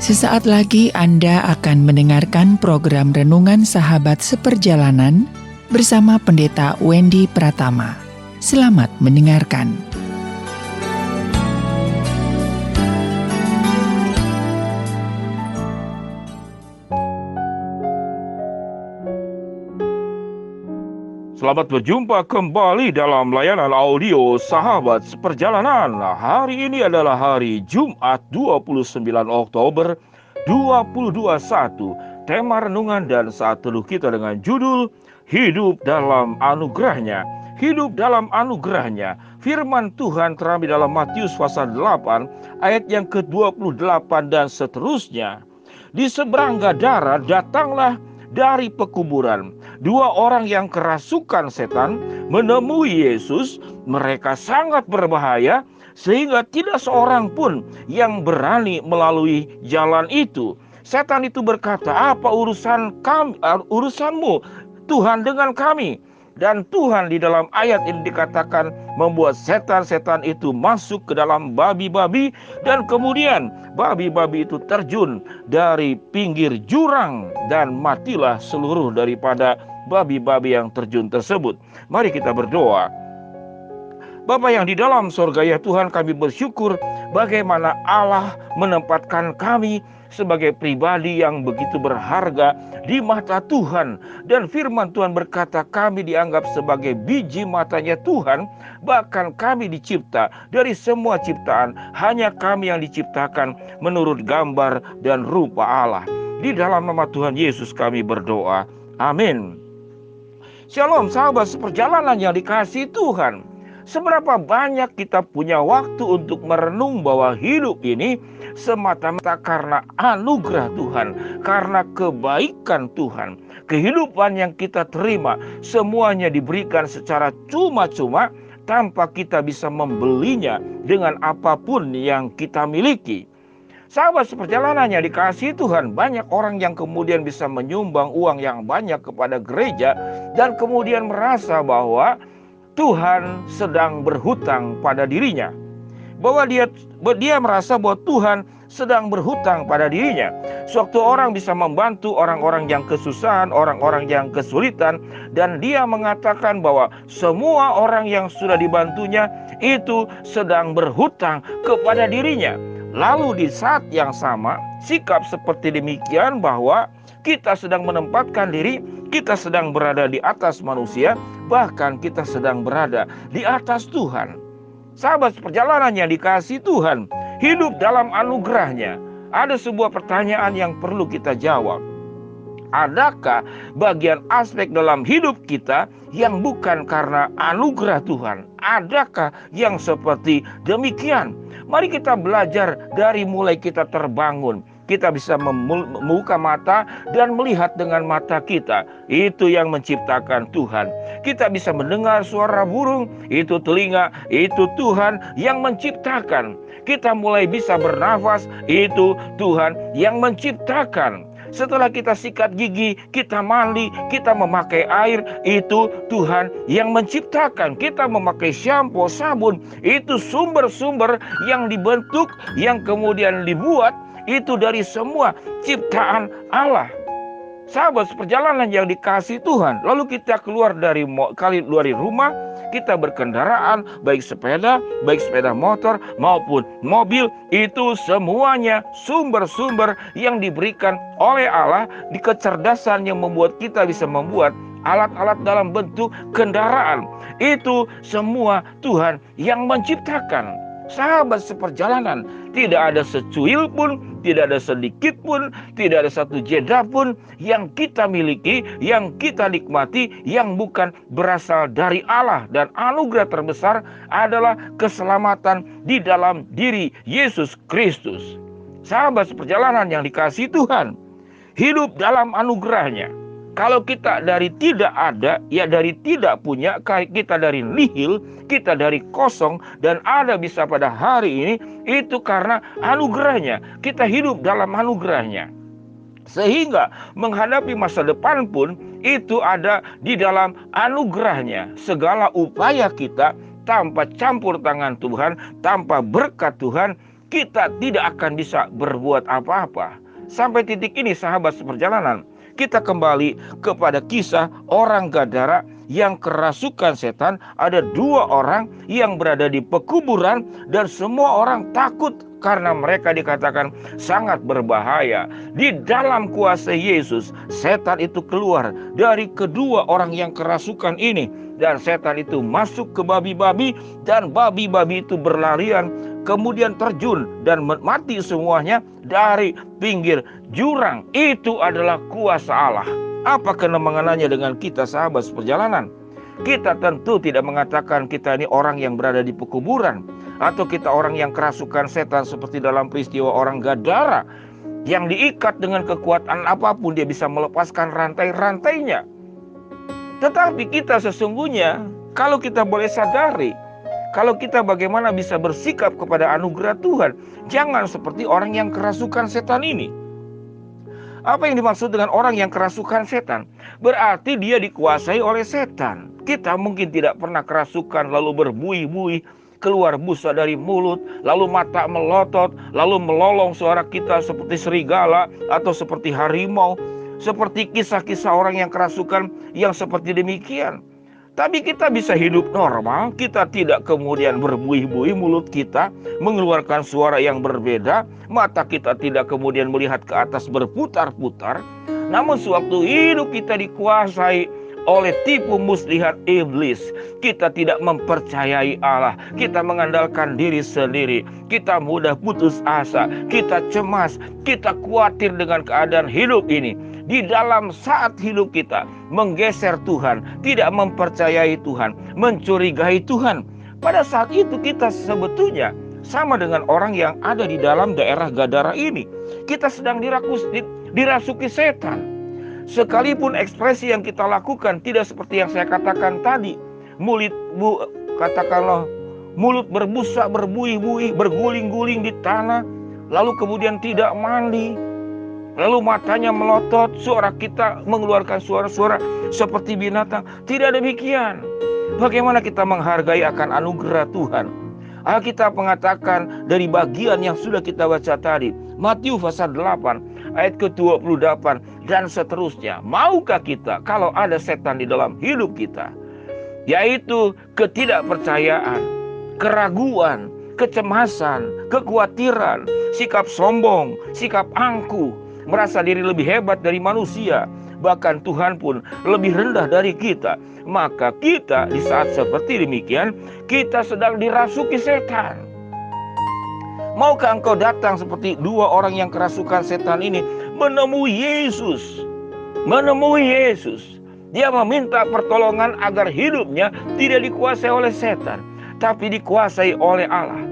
Sesaat lagi Anda akan mendengarkan program Renungan Sahabat Seperjalanan bersama Pendeta Wendy Pratama. Selamat mendengarkan. Selamat berjumpa kembali dalam layanan audio Sahabat Seperjalanan. Hari ini adalah hari Jumat 29 Oktober 2021. Tema renungan dan saat teduh kita dengan judul Hidup dalam Anugerahnya. Hidup dalam anugerahnya. Firman Tuhan terambil dalam Matius pasal 8 ayat yang ke-28 dan seterusnya. Di seberang Gadara datanglah dari pekuburan dua orang yang kerasukan setan menemui Yesus. Mereka sangat berbahaya sehingga tidak seorang pun yang berani melalui jalan itu. Setan itu berkata, "Apa urusanmu Tuhan dengan kami?" Dan Tuhan di dalam ayat ini dikatakan membuat setan-setan itu masuk ke dalam babi-babi, dan kemudian babi-babi itu terjun dari pinggir jurang dan matilah seluruh daripada babi-babi yang terjun tersebut. Mari kita berdoa. Bapa yang di dalam sorga, ya Tuhan, kami bersyukur bagaimana Allah menempatkan kami sebagai pribadi yang begitu berharga di mata Tuhan. Dan firman Tuhan berkata kami dianggap sebagai biji matanya Tuhan. Bahkan kami dicipta dari semua ciptaan, hanya kami yang diciptakan menurut gambar dan rupa Allah. Di dalam nama Tuhan Yesus kami berdoa. Amin. Shalom sahabat seperjalanan yang dikasihi Tuhan. Seberapa banyak kita punya waktu untuk merenung bahwa hidup ini semata-mata karena anugerah Tuhan, karena kebaikan Tuhan. Kehidupan yang kita terima semuanya diberikan secara cuma-cuma tanpa kita bisa membelinya dengan apapun yang kita miliki. Sahabat seperjalanan yang dikasihi Tuhan, banyak orang yang kemudian bisa menyumbang uang yang banyak kepada gereja dan kemudian merasa bahwa Tuhan sedang berhutang pada dirinya. Bahwa dia merasa bahwa Tuhan sedang berhutang pada dirinya. Suatu orang bisa membantu orang-orang yang kesusahan, orang-orang yang kesulitan, dan dia mengatakan bahwa semua orang yang sudah dibantunya itu sedang berhutang kepada dirinya. Lalu di saat yang sama, sikap seperti demikian bahwa kita sedang menempatkan diri, kita sedang berada di atas manusia, bahkan kita sedang berada di atas Tuhan. Sahabat perjalanan yang dikasihi Tuhan, hidup dalam anugerahnya. Ada sebuah pertanyaan yang perlu kita jawab. Adakah bagian aspek dalam hidup kita yang bukan karena anugerah Tuhan? Adakah yang seperti demikian? Mari kita belajar dari mulai kita terbangun. Kita bisa membuka mata dan melihat dengan mata kita. Itu yang menciptakan Tuhan. Kita bisa mendengar suara burung. Itu telinga. Itu Tuhan yang menciptakan. Kita mulai bisa bernafas. Itu Tuhan yang menciptakan. Setelah kita sikat gigi, kita mandi, kita memakai air, itu Tuhan yang menciptakan. Kita memakai shampoo, sabun, itu sumber-sumber yang dibentuk, yang kemudian dibuat, itu dari semua ciptaan Allah. Sahabat seperjalanan yang dikasihi Tuhan, lalu kita keluar dari rumah, kita berkendaraan, baik sepeda motor maupun mobil, itu semuanya sumber-sumber yang diberikan oleh Allah, di kecerdasan yang membuat kita bisa membuat alat-alat dalam bentuk kendaraan. Itu semua Tuhan yang menciptakan. Sahabat seperjalanan, tidak ada secuil pun, tidak ada sedikit pun, tidak ada satu jeda pun yang kita miliki, yang kita nikmati, yang bukan berasal dari Allah. Dan anugerah terbesar adalah keselamatan di dalam diri Yesus Kristus. Sahabat seperjalanan yang dikasihi Tuhan, hidup dalam anugerahnya. Kalau kita dari tidak ada, ya dari tidak punya, kita dari nihil, kita dari kosong, dan ada bisa pada hari ini, itu karena anugerahnya. Kita hidup dalam anugerahnya. Sehingga menghadapi masa depan pun, itu ada di dalam anugerahnya. Segala upaya kita tanpa campur tangan Tuhan, tanpa berkat Tuhan, kita tidak akan bisa berbuat apa-apa. Sampai titik ini sahabat seperjalanan, kita kembali kepada kisah orang Gadara yang kerasukan setan. Ada 2 orang yang berada di pekuburan dan semua orang takut karena mereka dikatakan sangat berbahaya. Di dalam kuasa Yesus, setan itu keluar dari kedua orang yang kerasukan ini. Dan setan itu masuk ke babi-babi dan babi-babi itu berlarian, kemudian terjun dan mati semuanya dari pinggir jurang. Itu adalah kuasa Allah. Apa kena mengenanya dengan kita sahabat seperjalanan? Kita tentu tidak mengatakan kita ini orang yang berada di pekuburan, atau kita orang yang kerasukan setan seperti dalam peristiwa orang Gadara yang diikat dengan kekuatan apapun dia bisa melepaskan rantai-rantainya. Tetapi kita sesungguhnya, kalau kita boleh sadari, kalau kita bagaimana bisa bersikap kepada anugerah Tuhan, jangan seperti orang yang kerasukan setan ini. Apa yang dimaksud dengan orang yang kerasukan setan? Berarti dia dikuasai oleh setan. Kita mungkin tidak pernah kerasukan lalu berbuih-buih, keluar busa dari mulut, lalu mata melotot, lalu melolong suara kita seperti serigala atau seperti harimau, seperti kisah-kisah orang yang kerasukan yang seperti demikian. Tapi kita bisa hidup normal, kita tidak kemudian berbuih-buih, mulut kita mengeluarkan suara yang berbeda, mata kita tidak kemudian melihat ke atas berputar-putar. Namun sewaktu hidup kita dikuasai oleh tipu muslihat iblis, kita tidak mempercayai Allah, kita mengandalkan diri sendiri, kita mudah putus asa, kita cemas, kita khawatir dengan keadaan hidup ini. Di dalam saat hidup kita menggeser Tuhan, tidak mempercayai Tuhan, mencurigai Tuhan, pada saat itu kita sebetulnya sama dengan orang yang ada di dalam daerah Gadara ini. Kita sedang dirasuki setan. Sekalipun ekspresi yang kita lakukan tidak seperti yang saya katakan tadi, katakanlah mulut berbusa, berbuih-buih, berguling-guling di tanah, lalu kemudian tidak mandi, lalu matanya melotot, suara kita mengeluarkan suara-suara seperti binatang. Tidak demikian. Bagaimana kita menghargai akan anugerah Tuhan? Alkitab mengatakan dari bagian yang sudah kita baca tadi, Matius pasal 8 ayat ke-28 dan seterusnya. Maukah kita kalau ada setan di dalam hidup kita? Yaitu ketidakpercayaan, keraguan, kecemasan, kekhawatiran, sikap sombong, sikap angkuh, merasa diri lebih hebat dari manusia, bahkan Tuhan pun lebih rendah dari kita. Maka kita di saat seperti demikian, kita sedang dirasuki setan. Maukah engkau datang seperti 2 orang yang kerasukan setan ini, menemui Yesus? Menemui Yesus. Dia meminta pertolongan agar hidupnya tidak dikuasai oleh setan, tapi dikuasai oleh Allah.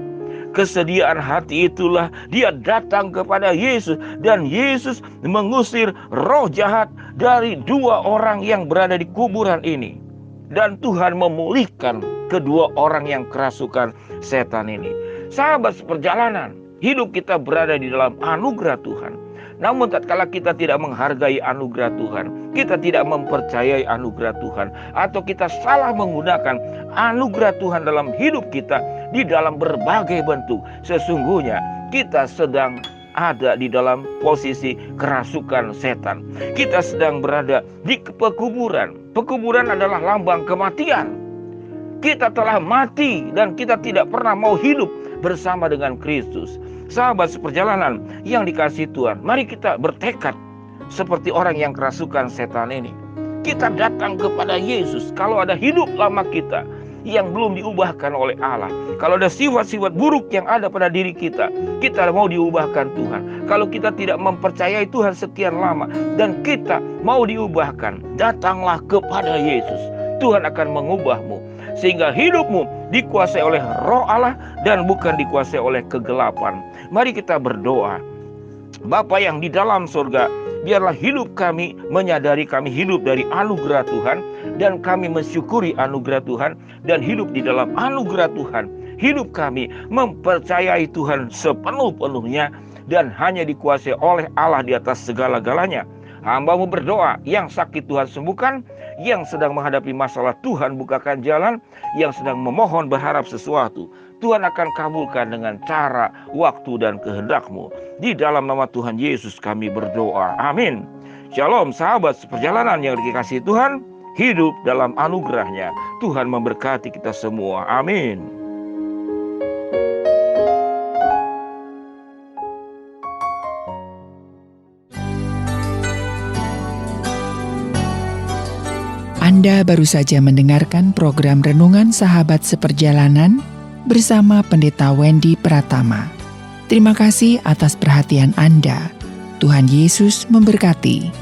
Kesediaan hati itulah dia datang kepada Yesus, dan Yesus mengusir roh jahat dari 2 orang yang berada di kuburan ini. Dan Tuhan memulihkan kedua orang yang kerasukan setan ini. Sahabat seperjalanan, hidup kita berada di dalam anugerah Tuhan. Namun tatkala kita tidak menghargai anugerah Tuhan, kita tidak mempercayai anugerah Tuhan, atau kita salah menggunakan anugerah Tuhan dalam hidup kita di dalam berbagai bentuk, sesungguhnya kita sedang ada di dalam posisi kerasukan setan. Kita sedang berada di pekuburan. Pekuburan adalah lambang kematian. Kita telah mati dan kita tidak pernah mau hidup bersama dengan Kristus. Sahabat seperjalanan yang dikasihi Tuhan, mari kita bertekad seperti orang yang kerasukan setan ini. Kita datang kepada Yesus. Kalau ada hidup lama kita yang belum diubahkan oleh Allah, kalau ada sifat-sifat buruk yang ada pada diri kita, kita mau diubahkan Tuhan. Kalau kita tidak mempercayai Tuhan sekian lama dan kita mau diubahkan, datanglah kepada Yesus. Tuhan akan mengubahmu sehingga hidupmu dikuasai oleh Roh Allah dan bukan dikuasai oleh kegelapan. Mari kita berdoa. Bapa yang di dalam surga, biarlah hidup kami menyadari kami hidup dari anugerah Tuhan, dan kami mensyukuri anugerah Tuhan dan hidup di dalam anugerah Tuhan. Hidup kami mempercayai Tuhan sepenuh-penuhnya dan hanya dikuasai oleh Allah di atas segala-galanya. Hamba-Mu berdoa, yang sakit Tuhan sembuhkan, yang sedang menghadapi masalah Tuhan bukakan jalan, yang sedang memohon berharap sesuatu Tuhan akan kabulkan dengan cara, waktu, dan kehendak-Mu. Di dalam nama Tuhan Yesus kami berdoa. Amin. Shalom sahabat seperjalanan yang dikasihi Tuhan. Hidup dalam anugerah-Nya. Tuhan memberkati kita semua. Amin. Anda baru saja mendengarkan program Renungan Sahabat Seperjalanan bersama Pendeta Wendy Pratama. Terima kasih atas perhatian Anda. Tuhan Yesus memberkati.